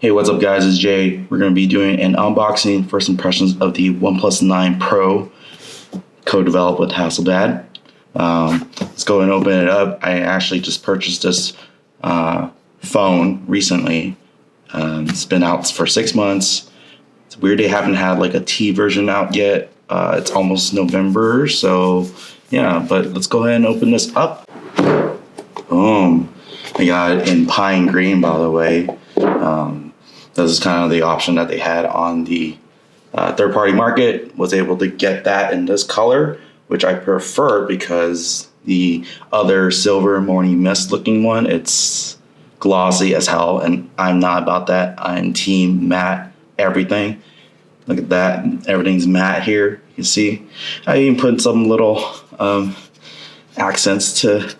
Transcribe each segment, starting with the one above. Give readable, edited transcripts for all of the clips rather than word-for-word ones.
Hey, what's up guys, it's Jay. We're going to be doing an unboxing, first impressions of the OnePlus 9 Pro, co-developed with Hasselblad. Let's go and open it up. I actually just purchased this phone recently. It's been out for 6 months. It's weird they haven't had like a T version out yet. It's almost November, so yeah, but let's go ahead and open this up. Boom. I got it in pine green, by the way. This is kind of the option that they had on the third-party market. Was able to get that in this color, which I prefer because the other silver morning mist looking one, it's glossy as hell, and I'm not about that. I'm team matte everything. Look at that, everything's matte here. You can see I even put some little accents to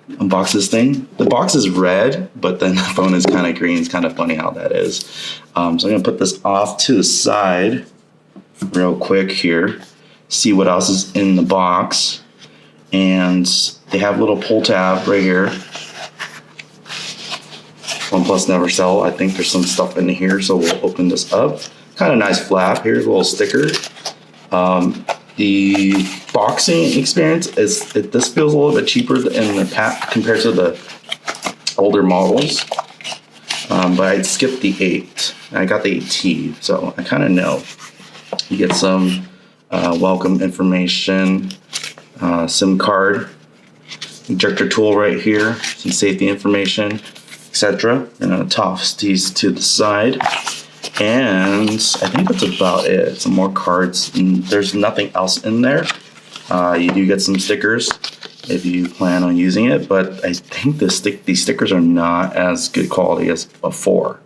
unbox this thing. The box is red, but then the phone is kind of green. It's kind of funny how that is. So I'm gonna put this off to the side real quick here, see what else is in the box. And they have a little pull tab right here. OnePlus never sell. I think there's some stuff in here, so we'll open this up. Kind of nice flap. Here's a little sticker. The boxing experience this feels a little bit cheaper in the pack compared to the older models, but I skipped the 8. I got the 8T, so I kind of know. You get some welcome information, SIM card, ejector tool right here, some safety information, etc. And I'll toss these to the side. And I think that's about it. Some more cards, and there's nothing else in there. You do get some stickers if you plan on using it, but I think these stickers are not as good quality as before.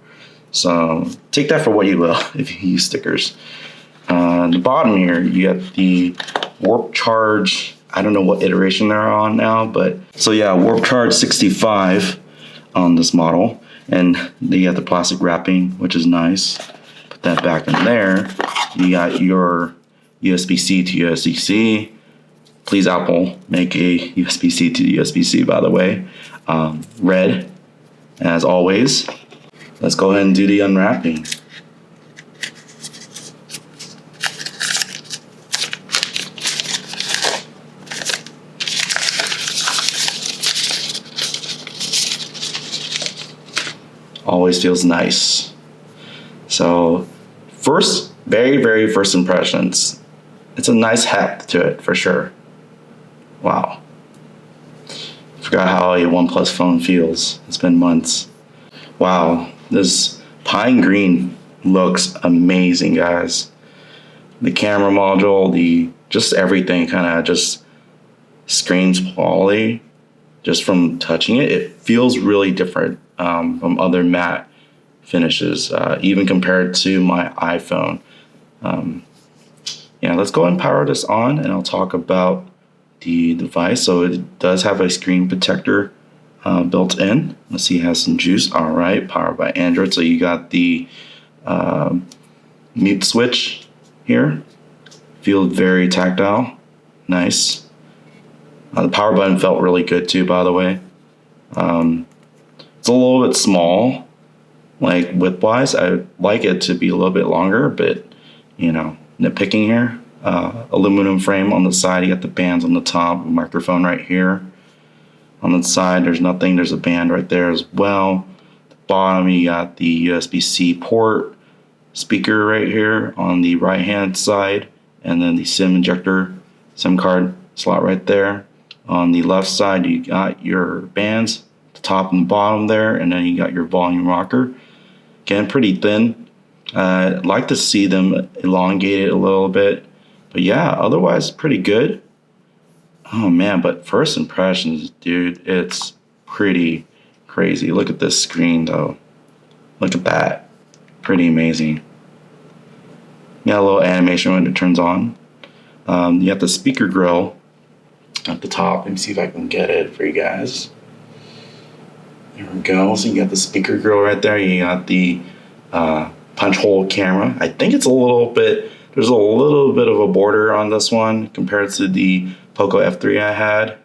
So take that for what you will if you use stickers. On the bottom here, you get the Warp Charge. I don't know what iteration they're on now, but so yeah, Warp Charge 65 on this model. And you got the plastic wrapping, which is nice. Put that back in there. You got your USB-C to USB-C. Please, Apple, make a USB-C to USB-C, by the way. Red, as always. Let's go ahead and do the unwrapping. Always feels nice. So very first impressions, it's a nice heft to it for sure. Wow, forgot how a OnePlus phone feels. It's been months. Wow, this pine green looks amazing, guys. The camera module, just everything kind of just screams quality just from touching it. It feels really different from other matte finishes, even compared to my iPhone. Yeah, let's go ahead and power this on, and I'll talk about the device. So it does have a screen protector built in. Let's see, it has some juice. All right, powered by Android. So you got the mute switch here. Feels very tactile. Nice. The power button felt really good too, by the way. It's a little bit small, like width-wise. I like it to be a little bit longer, but you know, nitpicking here. Aluminum frame on the side. You got the bands on the top. Microphone right here. On the side, there's nothing. There's a band right there as well. At the bottom, you got the USB-C port, speaker right here on the right-hand side, and then the SIM card slot right there. On the left side, you got your bands, the top and the bottom there, and then you got your volume rocker. Again, pretty thin. I'd like to see them elongate it a little bit, but yeah, otherwise pretty good. Oh man, but first impressions, dude, it's pretty crazy. Look at this screen though. Look at that. Pretty amazing. You got a little animation when it turns on. You have the speaker grill at the top. Let me see if I can get it for you guys. There we go. So you got the speaker grill right there. You got the punch hole camera. I think it's there's a little bit of a border on this one compared to the Poco F3 I had,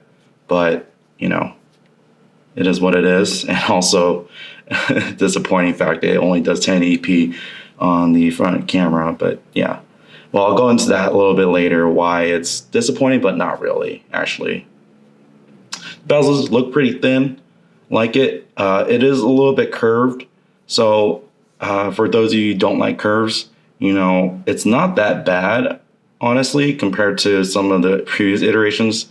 but you know, it is what it is. And also disappointing fact that it only does 1080p on the front camera. But yeah, well, I'll go into that a little bit later, why it's disappointing, but not really, actually. Bezels look pretty thin, like it. It is a little bit curved. So for those of you who don't like curves, it's not that bad, honestly, compared to some of the previous iterations.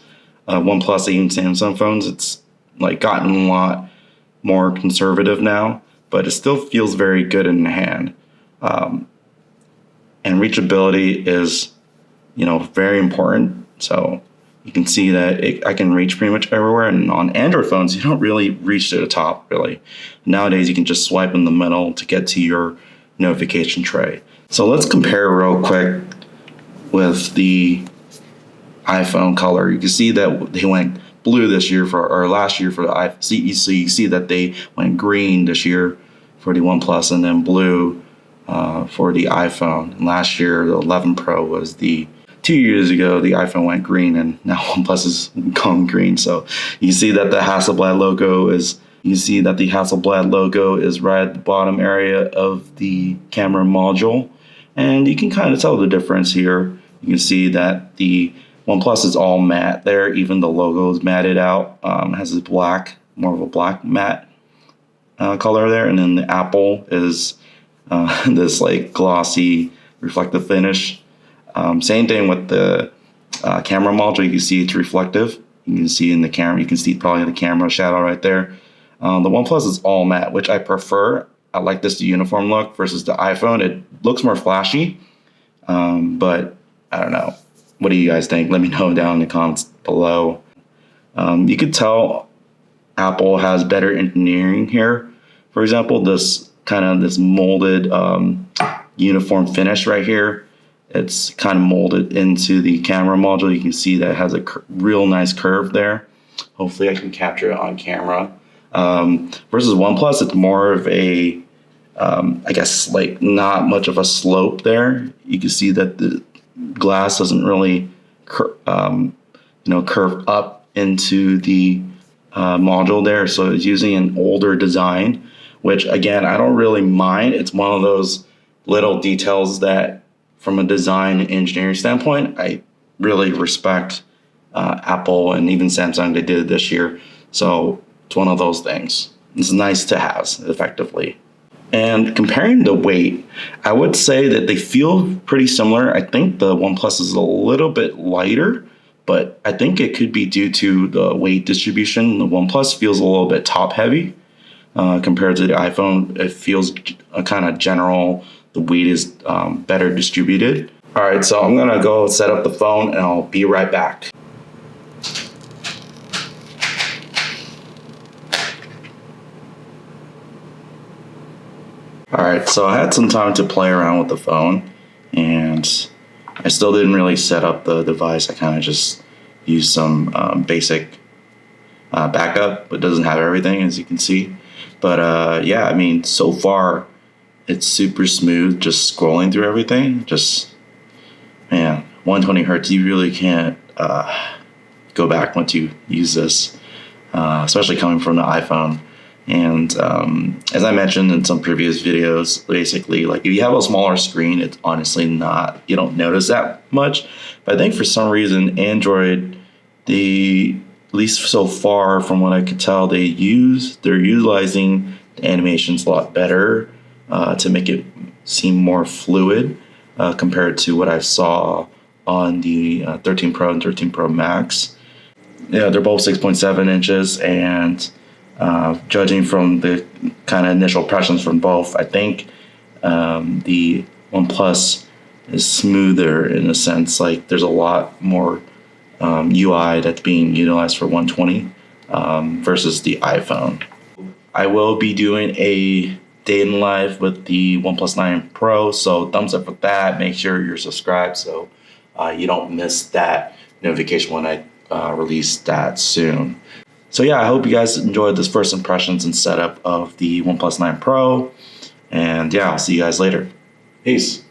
OnePlus, even Samsung phones, it's like gotten a lot more conservative now, but it still feels very good in the hand. And reachability is, very important. So you can see that I can reach pretty much everywhere. And on Android phones, you don't really reach to the top, really. Nowadays, you can just swipe in the middle to get to your notification tray. So let's compare real quick with the iPhone color. You can see that they went blue this year or last year for the iPhone. So you see that they went green this year for the OnePlus, and then blue for the iPhone. And last year, the 11 Pro was 2 years ago, the iPhone went green, and now OnePlus is gone green. So you see that the Hasselblad logo is right at the bottom area of the camera module. And you can kind of tell the difference here. You can see that the OnePlus is all matte there. Even the logo is matted out. It has this more of a black matte color there. And then the Apple is this like glossy reflective finish. Same thing with the camera module. You can see it's reflective. You can see in the camera. You can see probably the camera shadow right there. The OnePlus is all matte, which I prefer. I like this uniform look versus the iPhone. It looks more flashy, but I don't know. What do you guys think? Let me know down in the comments below. You could tell Apple has better engineering here. For example, this molded uniform finish right here. It's kind of molded into the camera module. You can see that it has a real nice curve there. Hopefully I can capture it on camera. Versus OnePlus, it's more of a, I guess, like not much of a slope there. You can see that the glass doesn't really, curve up into the module there. So it's using an older design, which again, I don't really mind. It's one of those little details that from a design and engineering standpoint, I really respect Apple and even Samsung. They did it this year. So it's one of those things. It's nice to have, effectively. And comparing the weight, I would say that they feel pretty similar. I think the OnePlus is a little bit lighter, but I think it could be due to the weight distribution. The OnePlus feels a little bit top heavy compared to the iPhone. It feels kind of general. The weight is better distributed. All right, so I'm gonna go set up the phone and I'll be right back. All right, so I had some time to play around with the phone, and I still didn't really set up the device. I kind of just used some basic backup, but it doesn't have everything, as you can see. But yeah, I mean, so far, it's super smooth, just scrolling through everything. Just, man, 120 hertz, you really can't go back once you use this, especially coming from the iPhone. And as I mentioned in some previous videos, basically, like if you have a smaller screen, it's honestly not, you don't notice that much. But I think for some reason, Android, at least so far from what I could tell, they're utilizing the animations a lot better to make it seem more fluid compared to what I saw on the 13 Pro and 13 Pro Max. Yeah, they're both 6.7 inches, and judging from the kind of initial impressions from both, I think the OnePlus is smoother in a sense. Like there's a lot more UI that's being utilized for 120 versus the iPhone. I will be doing a day in life with the OnePlus 9 Pro, so thumbs up for that. Make sure you're subscribed so you don't miss that notification when I release that soon. So yeah, I hope you guys enjoyed this first impressions and setup of the OnePlus 9 Pro. And yeah, I'll see you guys later. Peace.